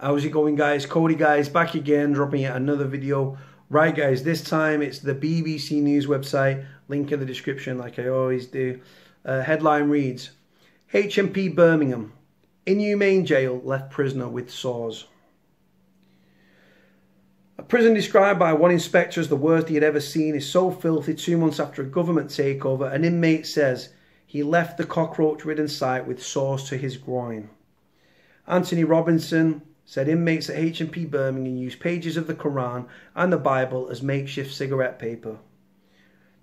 How's it going, guys? Cody, guys, back again, dropping yet another video. Right, guys, this time it's the BBC News website, link in the description like I always do. Headline reads, HMP Birmingham, inhumane jail left prisoner with sores. A prison described by one inspector as the worst he had ever seen is so filthy 2 months after a government takeover, an inmate says he left the cockroach-ridden site with sores to his groin. Anthony Robinson said inmates at HMP Birmingham used pages of the Quran and the Bible as makeshift cigarette paper.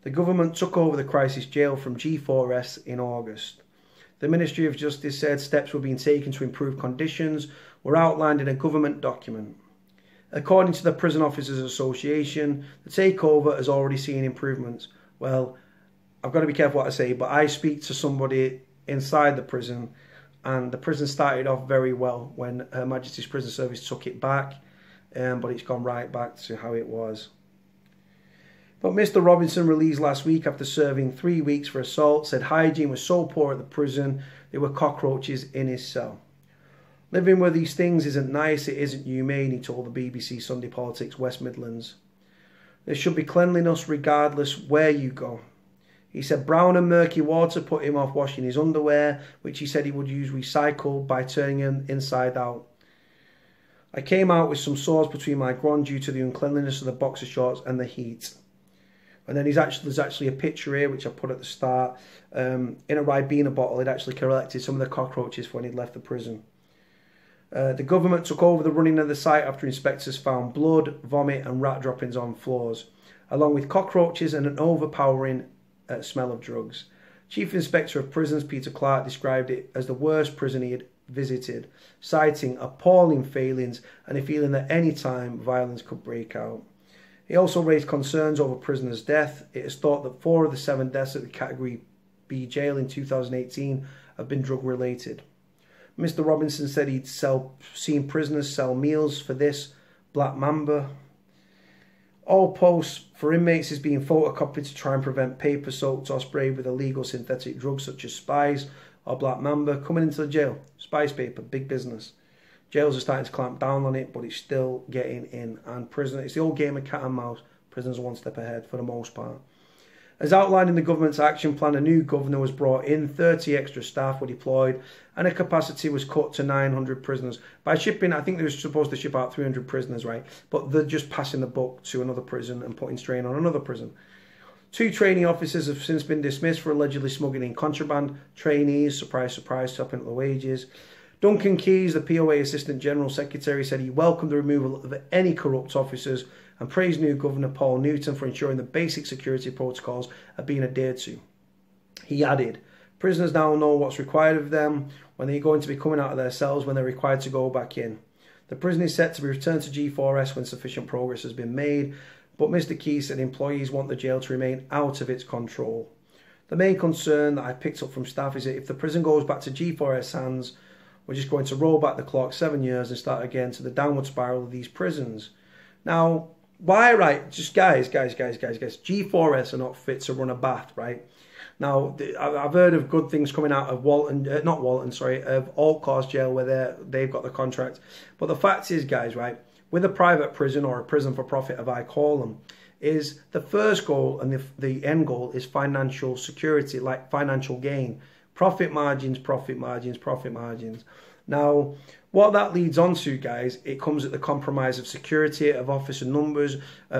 The government took over the crisis jail from G4S in August. The Ministry of Justice said steps were being taken to improve conditions were outlined in a government document. According to the Prison Officers Association, the takeover has already seen improvements. Well, I've got to be careful what I say, but I speak to somebody inside the prison, and the prison started off very well when Her Majesty's Prison Service took it back, but it's gone right back to how it was. But Mr. Robinson, released last week after serving 3 weeks for assault, said hygiene was so poor at the prison there were cockroaches in his cell. Living with these things isn't nice, it isn't humane, he told the BBC Sunday Politics West Midlands. There should be cleanliness regardless where you go. He said brown and murky water put him off washing his underwear, which he said he would use recycled by turning them inside out. I came out with some sores between my groin due to the uncleanliness of the boxer shorts and the heat. And then there's actually a picture here, which I put at the start. In a Ribena bottle, he'd actually collected some of the cockroaches when he'd left the prison. The government took over the running of the site after inspectors found blood, vomit and rat droppings on floors, along with cockroaches and an overpowering smell of drugs. Chief Inspector of Prisons Peter Clark described it as the worst prison he had visited, citing appalling failings and a feeling that any time violence could break out. He also raised concerns over prisoners' death. It is thought that 4 of the 7 deaths at the Category B jail in 2018 have been drug-related. Mr. Robinson said he'd seen prisoners sell meals for this Black Mamba. All posts for inmates is being photocopied to try and prevent paper soaked or sprayed with illegal synthetic drugs such as Spice or Black Mamba coming into the jail. Spice paper, big business. Jails are starting to clamp down on it, but it's still getting in. And prison, it's the old game of cat and mouse. Prisons are one step ahead for the most part. As outlined in the government's action plan, a new governor was brought in, 30 extra staff were deployed, and a capacity was cut to 900 prisoners. By shipping, I think they were supposed to ship out 300 prisoners, right? But they're just passing the buck to another prison and putting strain on another prison. 2 training officers have since been dismissed for allegedly smuggling in contraband. Trainees, surprise, surprise, topping up the wages. Duncan Keys, the POA Assistant General Secretary, said he welcomed the removal of any corrupt officers and praised new Governor Paul Newton for ensuring the basic security protocols are being adhered to. He added, prisoners now know what's required of them when they're going to be coming out of their cells when they're required to go back in. The prison is set to be returned to G4S when sufficient progress has been made, but Mr. Keys said employees want the jail to remain out of its control. The main concern that I picked up from staff is that if the prison goes back to G4S hands, we're just going to roll back the clock 7 years and start again to the downward spiral of these prisons. Now, why, right, just guys, G4S are not fit to run a bath, right? Now, I've heard of good things coming out of of Altcourse Jail where they've got the contract. But the fact is, guys, right, with a private prison or a prison for profit, as I call them, is the first goal and the end goal is financial security, like financial gain. Profit margins, profit margins, profit margins. Now, what that leads on to, guys, it comes at the compromise of security, of officer numbers,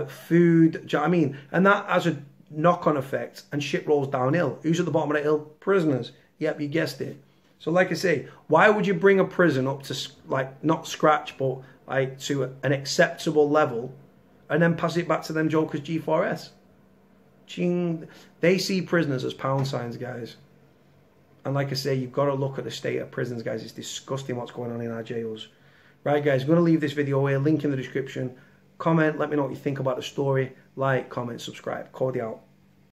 food, do you know what I mean? And that has a knock-on effect and shit rolls downhill. Who's at the bottom of the hill? Prisoners. Yep, you guessed it. So like I say, why would you bring a prison up to, like, not scratch, but like to an acceptable level and then pass it back to them jokers G4S? Ching. They see prisoners as pound signs, guys. And like I say, you've got to look at the state of prisons, guys. It's disgusting what's going on in our jails. Right, guys, I'm going to leave this video here. Link in the description. Comment, let me know what you think about the story. Like, comment, subscribe. Cody out.